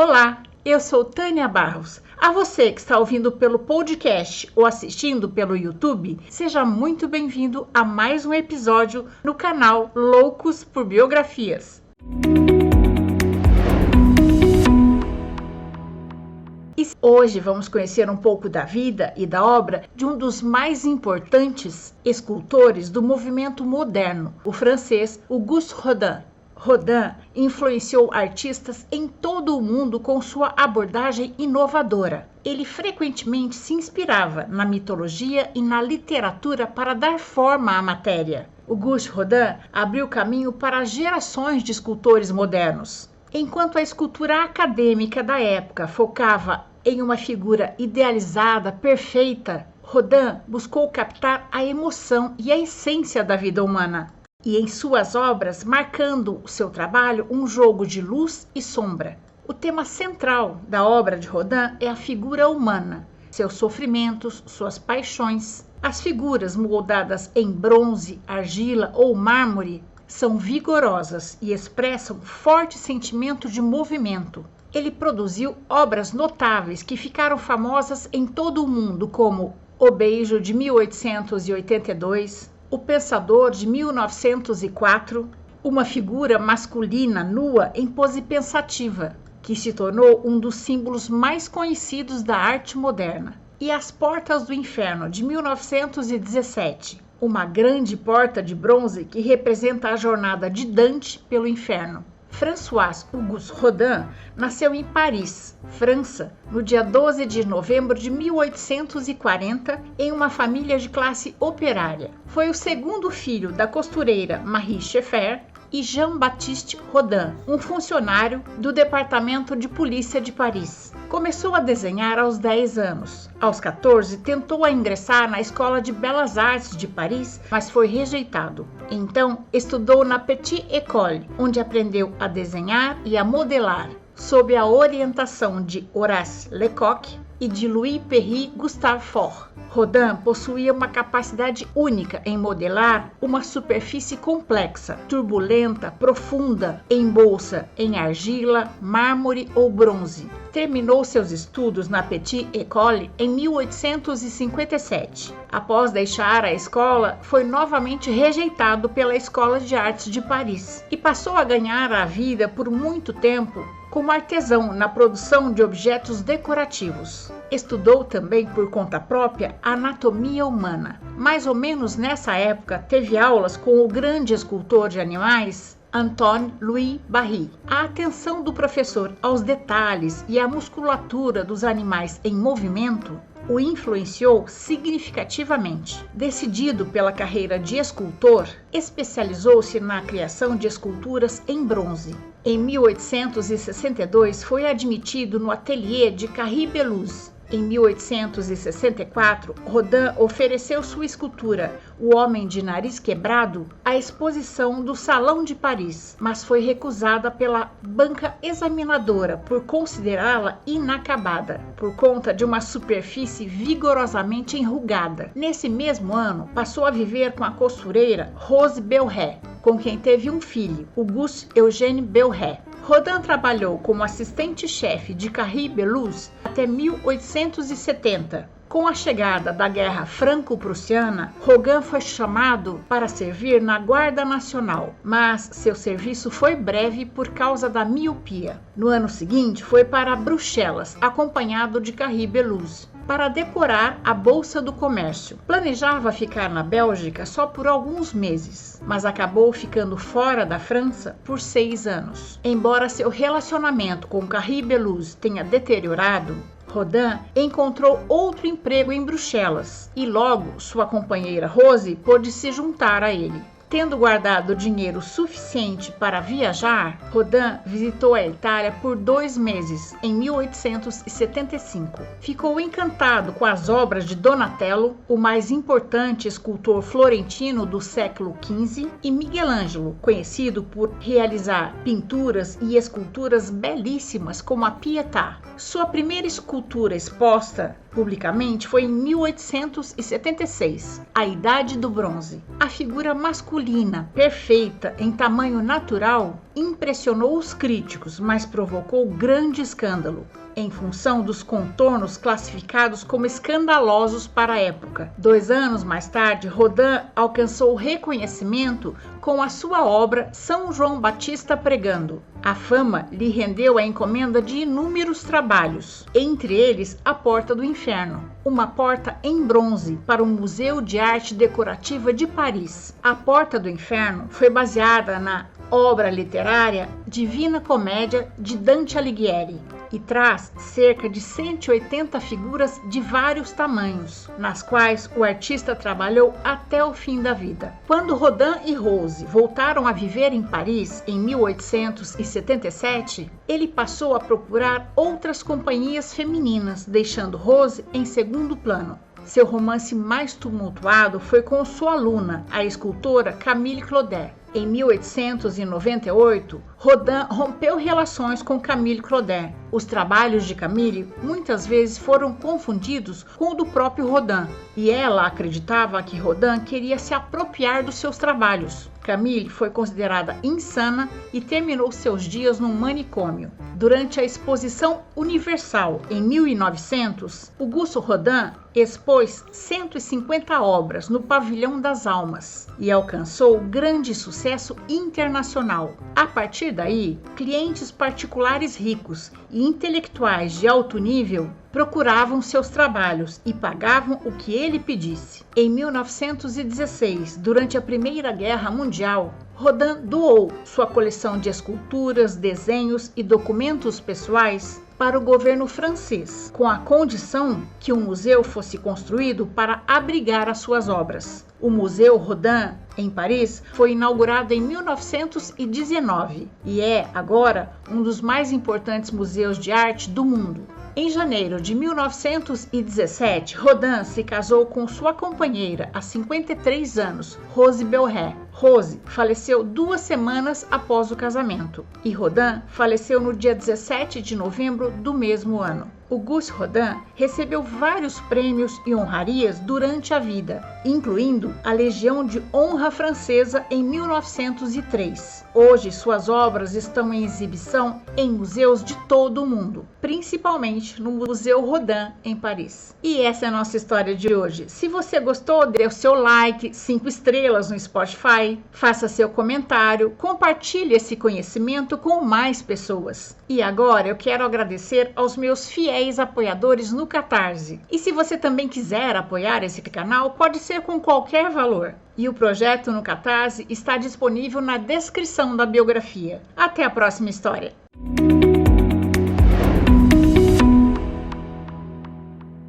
Olá, eu sou Tânia Barros. A você que está ouvindo pelo podcast ou assistindo pelo YouTube, seja muito bem-vindo a mais um episódio no canal Loucos por Biografias. E hoje vamos conhecer um pouco da vida e da obra de um dos mais importantes escultores do movimento moderno, o francês Auguste Rodin. Rodin influenciou artistas em todo o mundo com sua abordagem inovadora. Ele frequentemente se inspirava na mitologia e na literatura para dar forma à matéria. Auguste Rodin abriu caminho para gerações de escultores modernos. Enquanto a escultura acadêmica da época focava em uma figura idealizada, perfeita, Rodin buscou captar a emoção e a essência da vida humana. E em suas obras, marcando o seu trabalho um jogo de luz e sombra. O tema central da obra de Rodin é a figura humana, seus sofrimentos, suas paixões. As figuras moldadas em bronze, argila ou mármore são vigorosas e expressam forte sentimento de movimento. Ele produziu obras notáveis que ficaram famosas em todo o mundo, como O Beijo, de 1882, O Pensador, de 1904, uma figura masculina nua em pose pensativa, que se tornou um dos símbolos mais conhecidos da arte moderna, e As Portas do Inferno, de 1917, uma grande porta de bronze que representa a jornada de Dante pelo inferno. François-Auguste Rodin nasceu em Paris, França, no dia 12 de novembro de 1840, em uma família de classe operária. Foi o segundo filho da costureira Marie Schaeffer e Jean-Baptiste Rodin, um funcionário do Departamento de Polícia de Paris. Começou a desenhar aos 10 anos. Aos 14, tentou ingressar na Escola de Belas Artes de Paris, mas foi rejeitado. Então, estudou na Petite École, onde aprendeu a desenhar e a modelar, sob a orientação de Horace Lecoq e de Louis-Perry Gustave Faure. Rodin possuía uma capacidade única em modelar uma superfície complexa, turbulenta, profunda, em bolsa, em argila, mármore ou bronze. Terminou seus estudos na Petite École em 1857. Após deixar a escola, foi novamente rejeitado pela Escola de Artes de Paris e passou a ganhar a vida por muito tempo como artesão na produção de objetos decorativos. Estudou também por conta própria a anatomia humana. Mais ou menos nessa época, teve aulas com o grande escultor de animais Antoine-Louis Barye. A atenção do professor aos detalhes e à musculatura dos animais em movimento o influenciou significativamente. Decidido pela carreira de escultor, especializou-se na criação de esculturas em bronze. Em 1862, foi admitido no ateliê de Carry Belleuse. Em 1864, Rodin ofereceu sua escultura, O Homem de Nariz Quebrado, à exposição do Salão de Paris, mas foi recusada pela banca examinadora por considerá-la inacabada, por conta de uma superfície vigorosamente enrugada. Nesse mesmo ano, passou a viver com a costureira Rose Belré, com quem teve um filho, Auguste Eugène Belré. Rodin trabalhou como assistente-chefe de Carry Belleuse até 1870. Com a chegada da Guerra Franco-Prussiana, Rodin foi chamado para servir na Guarda Nacional, mas seu serviço foi breve por causa da miopia. No ano seguinte, foi para Bruxelas, acompanhado de Carry Belleuse, para decorar a Bolsa do Comércio. Planejava ficar na Bélgica só por alguns meses, mas acabou ficando fora da França por 6 anos. Embora seu relacionamento com Carry Belleuse tenha deteriorado, Rodin encontrou outro emprego em Bruxelas e logo sua companheira Rose pôde se juntar a ele. Tendo guardado dinheiro suficiente para viajar, Rodin visitou a Itália por 2 meses, em 1875. Ficou encantado com as obras de Donatello, o mais importante escultor florentino do século XV, e Miguel Ângelo, conhecido por realizar pinturas e esculturas belíssimas como a Pietà. Sua primeira escultura exposta publicamente foi em 1876, A Idade do Bronze. A figura masculina, perfeita em tamanho natural, impressionou os críticos, mas provocou grande escândalo, em função dos contornos classificados como escandalosos para a época. 2 anos mais tarde, Rodin alcançou reconhecimento com a sua obra São João Batista Pregando. A fama lhe rendeu a encomenda de inúmeros trabalhos, entre eles A Porta do Inferno, uma porta em bronze para o Museu de Arte Decorativa de Paris. A Porta do Inferno foi baseada na obra literária Divina Comédia de Dante Alighieri e traz cerca de 180 figuras de vários tamanhos, nas quais o artista trabalhou até o fim da vida. Quando Rodin e Rose voltaram a viver em Paris em 1877, ele passou a procurar outras companhias femininas, deixando Rose em segundo plano. Seu romance mais tumultuado foi com sua aluna, a escultora Camille Claudel. Em 1898, Rodin rompeu relações com Camille Claudel. Os trabalhos de Camille muitas vezes foram confundidos com o do próprio Rodin, e ela acreditava que Rodin queria se apropriar dos seus trabalhos. Camille foi considerada insana e terminou seus dias num manicômio. Durante a Exposição Universal, em 1900, Auguste Rodin expôs 150 obras no Pavilhão das Almas e alcançou grande sucesso internacional. A partir daí, clientes particulares ricos e intelectuais de alto nível procuravam seus trabalhos e pagavam o que ele pedisse. Em 1916, durante a Primeira Guerra Mundial, Rodin doou sua coleção de esculturas, desenhos e documentos pessoais para o governo francês, com a condição que um museu fosse construído para abrigar as suas obras. O Museu Rodin, em Paris, foi inaugurado em 1919 e é, agora, um dos mais importantes museus de arte do mundo. Em janeiro de 1917, Rodin se casou com sua companheira há 53 anos, Rose Belré. Rose faleceu 2 semanas após o casamento e Rodin faleceu no dia 17 de novembro do mesmo ano. Auguste Rodin recebeu vários prêmios e honrarias durante a vida, incluindo a Legião de Honra Francesa em 1903. Hoje, suas obras estão em exibição em museus de todo o mundo, principalmente no Museu Rodin, em Paris. E essa é a nossa história de hoje. Se você gostou, dê o seu like, 5 estrelas no Spotify, faça seu comentário, compartilhe esse conhecimento com mais pessoas. E agora eu quero agradecer aos meus fiéis apoiadores no Catarse. E se você também quiser apoiar esse canal, pode ser com qualquer valor. E o projeto no Catarse está disponível na descrição da biografia. Até a próxima história!